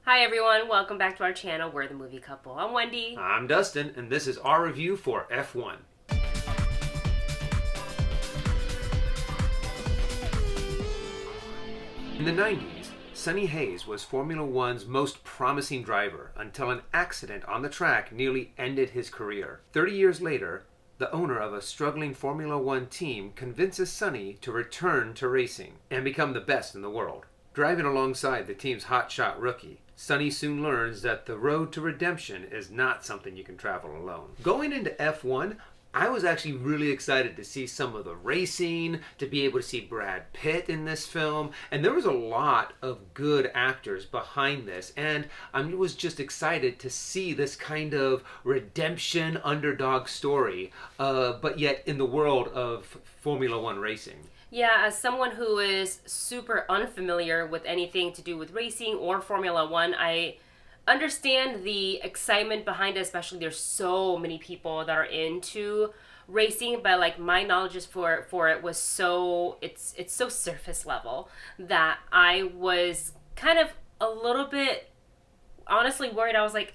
Hi everyone, welcome back to our channel, We're the Movie Couple. I'm Wendy. I'm Dustin, and this is our review for F1. In the 90s, Sonny Hayes was Formula One's most promising driver until an accident on the track nearly ended his career. 30 years later, the owner of a struggling Formula One team convinces Sonny to return to racing and become the best in the world. Driving alongside the team's hotshot rookie, Sonny soon learns that the road to redemption is not something you can travel alone. Going into F1, I was actually really excited to see some of the racing, to be able to see Brad Pitt in this film, and there was a lot of good actors behind this, and I was just excited to see this kind of redemption underdog story, but yet in the world of Formula One racing. Yeah, as someone who is super unfamiliar with anything to do with racing or Formula One, I understand the excitement behind it, especially there's so many people that are into racing, but like my knowledge is for it was so it's so surface level that I was kind of a little bit honestly worried. I was like,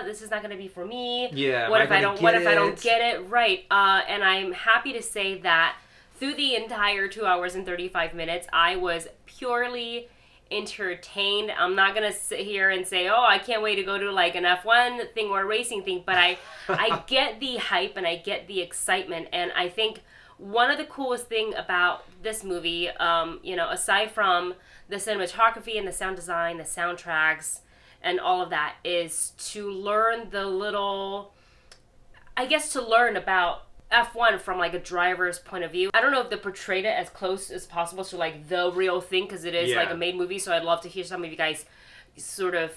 this is not going to be for me. Yeah, what if I don't get it right? And I'm happy to say that through the entire 2 hours and 35 minutes, I was purely entertained. I'm not going to sit here and say, oh, I can't wait to go to like an F1 thing or a racing thing, but I get the hype and I get the excitement. And I think one of the coolest thing about this movie, aside from the cinematography and the sound design, the soundtracks, and all of that, is to learn to learn about F1 from like a driver's point of view. I don't know if they portrayed it as close as possible to like the real thing, because it is like a made movie, so I'd love to hear some of you guys sort of,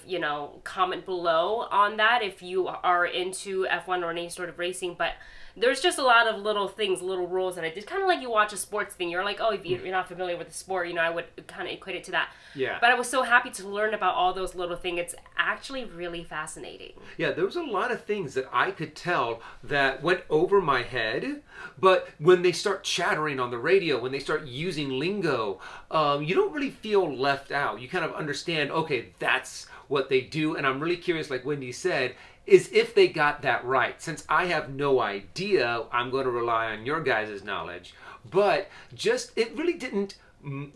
comment below on that if you are into F1 or any sort of racing. But there's just a lot of little things, little rules, and I did kind of like you watch a sports thing. You're like, oh, if you're not familiar with the sport, I would kind of equate it to that. Yeah. But I was so happy to learn about all those little things. It's actually really fascinating. Yeah, there was a lot of things that I could tell that went over my head, but when they start chattering on the radio, when they start using lingo, you don't really feel left out. You kind of understand, okay, that's what they do, and I'm really curious, like Wendy said, is if they got that right. Since I have no idea, I'm going to rely on your guys' knowledge. But it really didn't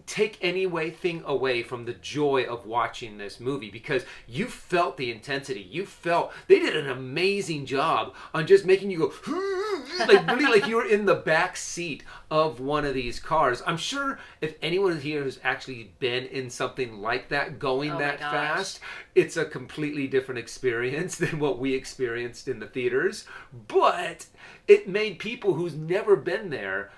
take anything away from the joy of watching this movie, because you felt the intensity. You felt they did an amazing job on just making you go like really like you were in the back seat of one of these cars. I'm sure if anyone here has actually been in something like that, going that fast, it's a completely different experience than what we experienced in the theaters. But it made people who's never been there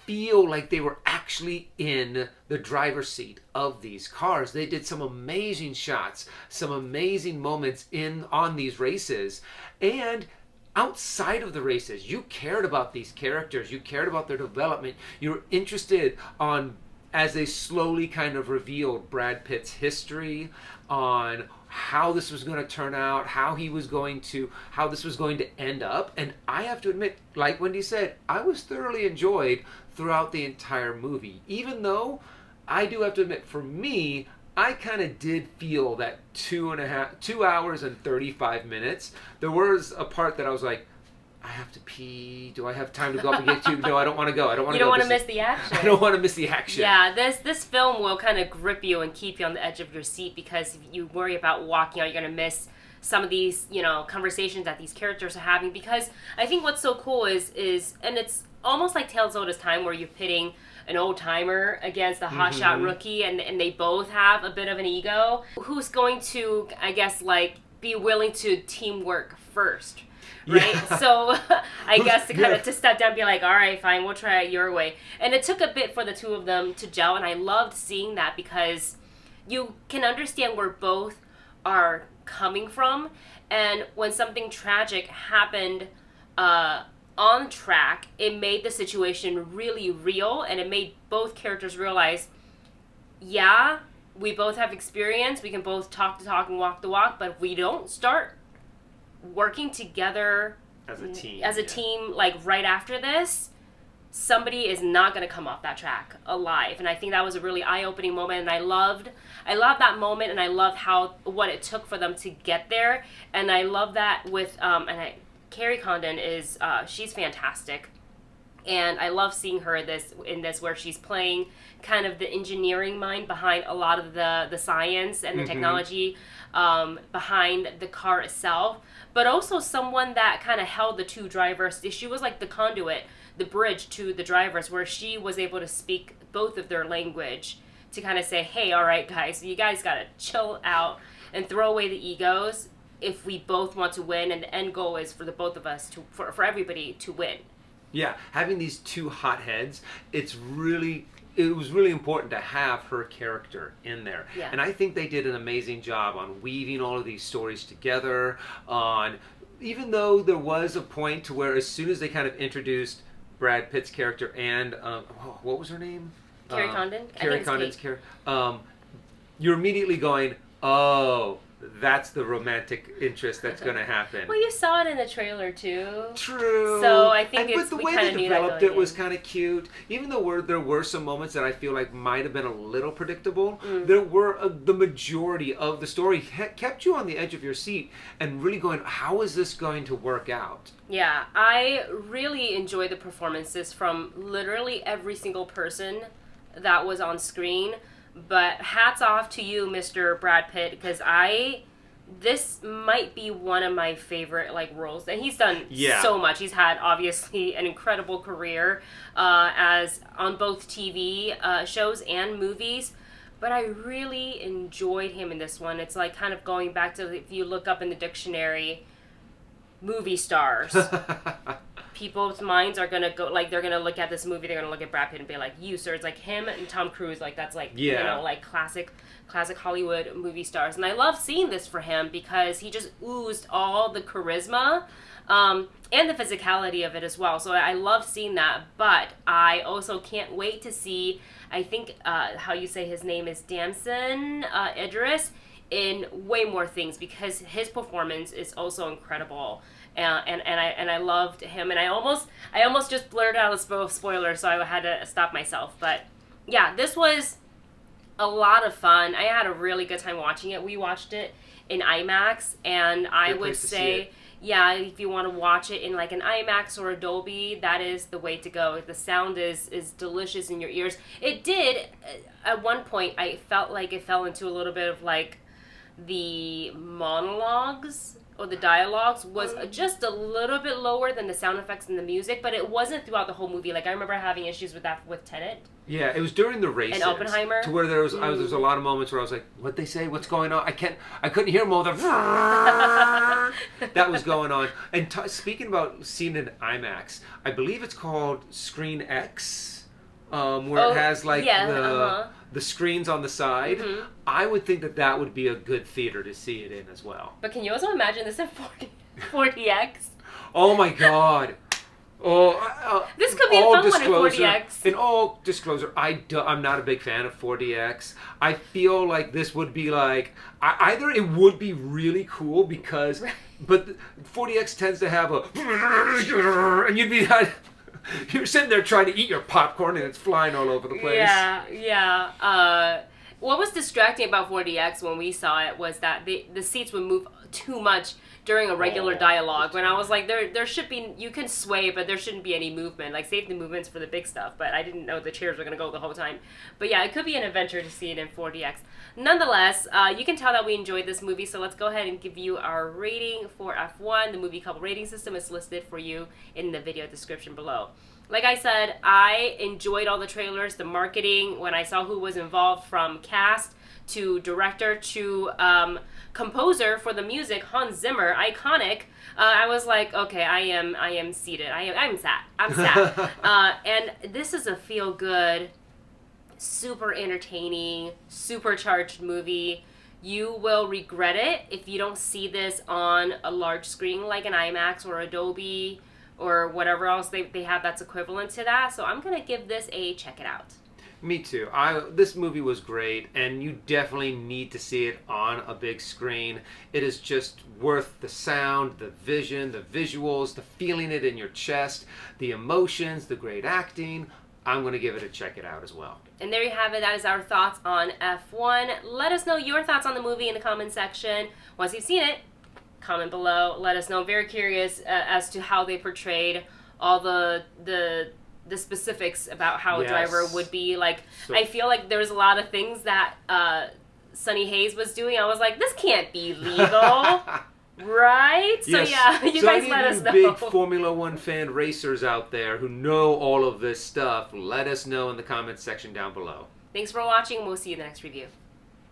feel like they were actually in the driver's seat of these cars. They did some amazing shots, some amazing moments on these races. And outside of the races, you cared about these characters. You cared about their development. You were interested as they slowly kind of revealed Brad Pitt's history, on how this was going to turn out, how this was going to end up. And I have to admit, like Wendy said, I was thoroughly enjoyed throughout the entire movie. Even though I do have to admit, for me, I kind of did feel that 2 hours and 35 minutes. There was a part that I was like, I have to pee. Do I have time to go up and get you? No, I don't want to go. You don't want to miss the action. I don't want to miss the action. Yeah, this film will kind of grip you and keep you on the edge of your seat, because if you worry about walking out, you're going to miss some of these, conversations that these characters are having. Because I think what's so cool is and it's almost like Tales Old as Time, where you're pitting an old timer against a hotshot rookie, and they both have a bit of an ego. Who's going to, I guess, like, be willing to teamwork first? Right? Yeah. So I guess to step down and be like, all right, fine, we'll try it your way. And it took a bit for the two of them to gel, and I loved seeing that, because you can understand where both are coming from. And when something tragic happened on track, it made the situation really real, and it made both characters realize, yeah, we both have experience, we can both talk the talk and walk the walk, but if we don't start working together as a team, like right after this, somebody is not going to come off that track alive. And I think that was a really eye-opening moment, and I loved that moment, and I loved what it took for them to get there. And I love that with Carrie Condon is she's fantastic. And I love seeing her in this where she's playing kind of the engineering mind behind a lot of the science and the technology behind the car itself, but also someone that kind of held the two drivers. She was like the conduit, the bridge to the drivers, where she was able to speak both of their language to kind of say, hey, all right, guys, you guys got to chill out and throw away the egos if we both want to win, and the end goal is for the both of us for everybody to win. Yeah, having these two hotheads, it was really important to have her character in there. Yeah. And I think they did an amazing job on weaving all of these stories together, even though there was a point to where as soon as they kind of introduced Brad Pitt's character and, what was her name? Carrie Condon? Carrie Condon's character. You're immediately going, oh, that's the romantic interest that's going to happen. Well, you saw it in the trailer too. True. So I think but the way they developed it was kind of cute. Even though there were some moments that I feel like might have been a little predictable, there were the majority of the story kept you on the edge of your seat and really going, how is this going to work out? Yeah, I really enjoyed the performances from literally every single person that was on screen. But hats off to you, Mr. Brad Pitt, because this might be one of my favorite roles, and he's done so much. He's had obviously an incredible career as on both TV shows and movies. But I really enjoyed him in this one. It's like kind of going back to, if you look up in the dictionary, movie stars. People's minds are gonna go, they're gonna look at this movie, they're gonna look at Brad Pitt and be like, you sir, it's like him and Tom Cruise, that's classic Hollywood movie stars. And I love seeing this for him because he just oozed all the charisma and the physicality of it as well. So I love seeing that, but I also can't wait to see, I think how you say his name is Damson Idris, in way more things, because his performance is also incredible. And I loved him, and I almost just blurted out a spoiler, so I had to stop myself. But yeah, this was a lot of fun. I had a really good time watching it. We watched it in IMAX, and I would say, yeah, if you want to watch it in an IMAX or a Dolby, that is the way to go. The sound is delicious in your ears. It did, at one point, I felt like it fell into a little bit of the monologues or the dialogues was just a little bit lower than the sound effects and the music, but it wasn't throughout the whole movie. I remember having issues with that with Tenet. Yeah, it was during the races. And Oppenheimer. To where there was a lot of moments where I was like, what'd they say? What's going on? I couldn't hear more of the that was going on. And speaking about seeing it in IMAX, I believe it's called Screen X, where it has the screens on the side. I would think that would be a good theater to see it in as well. But can you also imagine this in 40X? Oh my God. This could be a fun one in 40X. In all disclosure, I'm not a big fan of 4DX. I feel like this would be either it would be really cool because, but 40X tends to have and you'd be you're sitting there trying to eat your popcorn and it's flying all over the place. Yeah. What was distracting about 4DX when we saw it was that the seats would move too much during a regular dialogue. When I was like, there should be, you can sway, but there shouldn't be any movement. Save the movements for the big stuff. But I didn't know the chairs were going to go the whole time. But yeah, it could be an adventure to see it in 4DX. Nonetheless, you can tell that we enjoyed this movie, so let's go ahead and give you our rating for F1. The movie couple rating system is listed for you in the video description below. Like I said, I enjoyed all the trailers, the marketing, when I saw who was involved, from cast to director to composer for the music, Hans Zimmer, iconic. I was like, okay, I am seated. I'm sat. And this is a feel-good, super entertaining, supercharged movie. You will regret it if you don't see this on a large screen like an IMAX or a Dolby or whatever else they have that's equivalent to that. So I'm going to give this a check it out. Me too. This movie was great, and you definitely need to see it on a big screen. It is just worth the sound, the vision, the visuals, the feeling it in your chest, the emotions, the great acting. I'm going to give it a check it out as well. And there you have it. That is our thoughts on F1. Let us know your thoughts on the movie in the comment section. Once you've seen it, comment below. Let us know. I'm very curious as to how they portrayed all the specifics about how a driver would be. Like, so, I feel like there was a lot of things that Sonny Hayes was doing. I was like, this can't be legal. Right? So yes. yeah, you guys let us know. Big Formula One fan racers out there who know all of this stuff, let us know in the comments section down below. Thanks for watching. We'll see you in the next review.